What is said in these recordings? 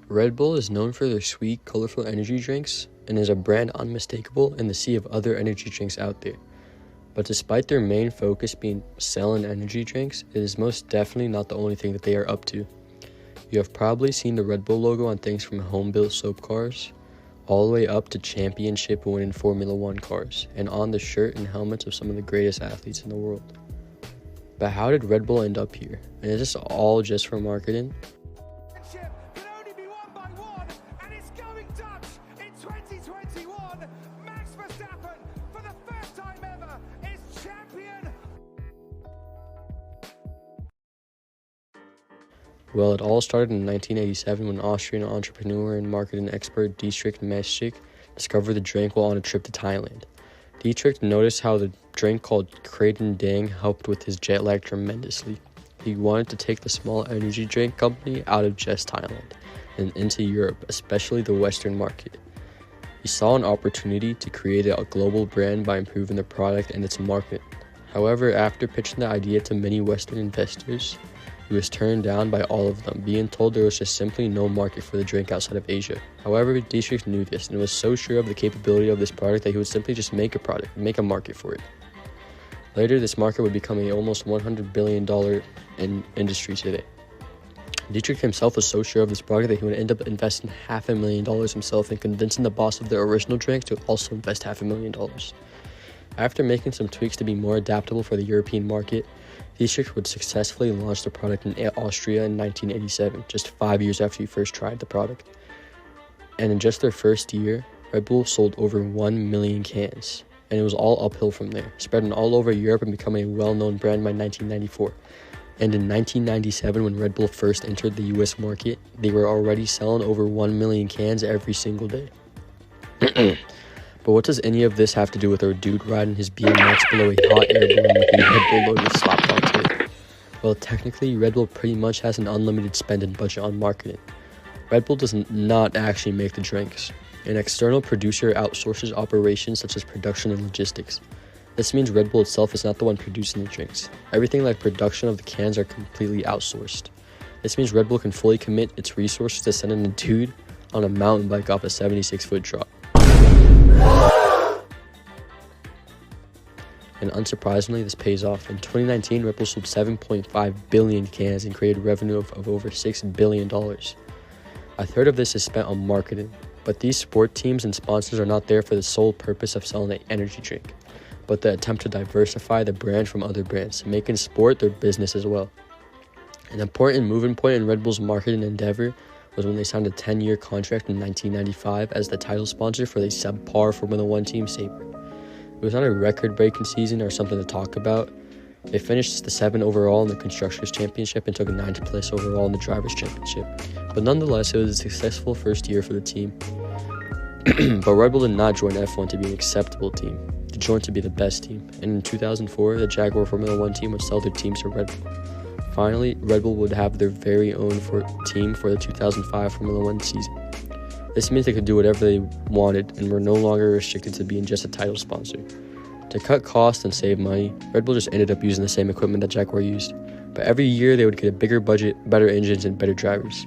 Red Bull is known for their sweet, colorful energy drinks and is a brand unmistakable in the sea of other energy drinks out there. But despite their main focus being selling energy drinks, it is most definitely not the only thing that they are up to. You have probably seen the Red Bull logo on things from home-built soap cars, all the way up to championship-winning Formula One cars, and on the shirt and helmets of some of the greatest athletes in the world. But how did Red Bull end up here? And is this all just for marketing? Well, it all started in 1987 when Austrian entrepreneur and marketing expert Dietrich Mateschitz discovered the drink while on a trip to Thailand. Dietrich noticed how the drink called Creds helped with his jet lag tremendously. He wanted to take the small energy drink company out of just Thailand and into Europe, especially the Western market. He saw an opportunity to create a global brand by improving the product and its market. However, after pitching the idea to many Western investors, he was turned down by all of them, being told there was just simply no market for the drink outside of Asia. However, Dietrich knew this and was so sure of the capability of this product that he would simply just make a market for it. Later, this market would become a almost $100 billion industry today. Dietrich himself was so sure of this product that he would end up investing $500,000 himself and convincing the boss of the original drink to also invest $500,000. After making some tweaks to be more adaptable for the European market, Dietrich would successfully launch the product in Austria in 1987, just 5 years after he first tried the product. And in just their first year, Red Bull sold over 1 million cans, and it was all uphill from there, spreading all over Europe and becoming a well-known brand by 1994. And in 1997, when Red Bull first entered the US market, they were already selling over 1 million cans every single day. But what does any of this have to do with our dude riding his BMX below a hot air balloon with a Red Bull logo slapped onto it? Well, technically, Red Bull pretty much has an unlimited spending budget on marketing. Red Bull does not actually make the drinks. An external producer outsources operations such as production and logistics. This means Red Bull itself is not the one producing the drinks. Everything like production of the cans are completely outsourced. This means Red Bull can fully commit its resources to sending a dude on a mountain bike off a 76-foot drop. And unsurprisingly, this pays off. In 2019, Red Bull sold 7.5 billion cans and created revenue of over $6 billion. A third of this is spent on marketing, but these sport teams and sponsors are not there for the sole purpose of selling an energy drink, but the attempt to diversify the brand from other brands, making sport their business as well. An important moving point in Red Bull's marketing endeavor was when they signed a 10-year contract in 1995 as the title sponsor for the subpar Formula One team Sabre. It was not a record-breaking season or something to talk about. They finished the 7th overall in the Constructors' Championship and took a 9th place overall in the Drivers' Championship. But nonetheless, it was a successful first year for the team. But Red Bull did not join F1 to be an acceptable team. They joined to be the best team. And in 2004, the Jaguar Formula One team would sell their teams to Red Bull. Finally, Red Bull would have their very own team for the 2005 Formula One season. This means they could do whatever they wanted and were no longer restricted to being just a title sponsor. To cut costs and save money, Red Bull just ended up using the same equipment that Jaguar used. But every year they would get a bigger budget, better engines, and better drivers.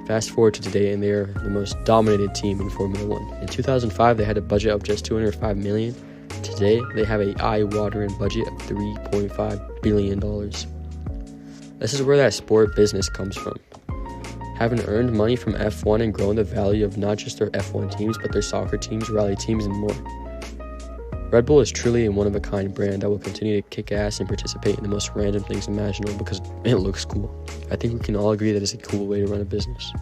Fast forward to today and they are the most dominated team in Formula One. In 2005, they had a budget of just $205 million. Today, they have an eye-watering budget of $3.5 billion. This is where that sport business comes from. Having earned money from F1 and grown the value of not just their F1 teams, but their soccer teams, rally teams, and more. Red Bull is truly a one-of-a-kind brand that will continue to kick ass and participate in the most random things imaginable because it looks cool. I think we can all agree that it's a cool way to run a business.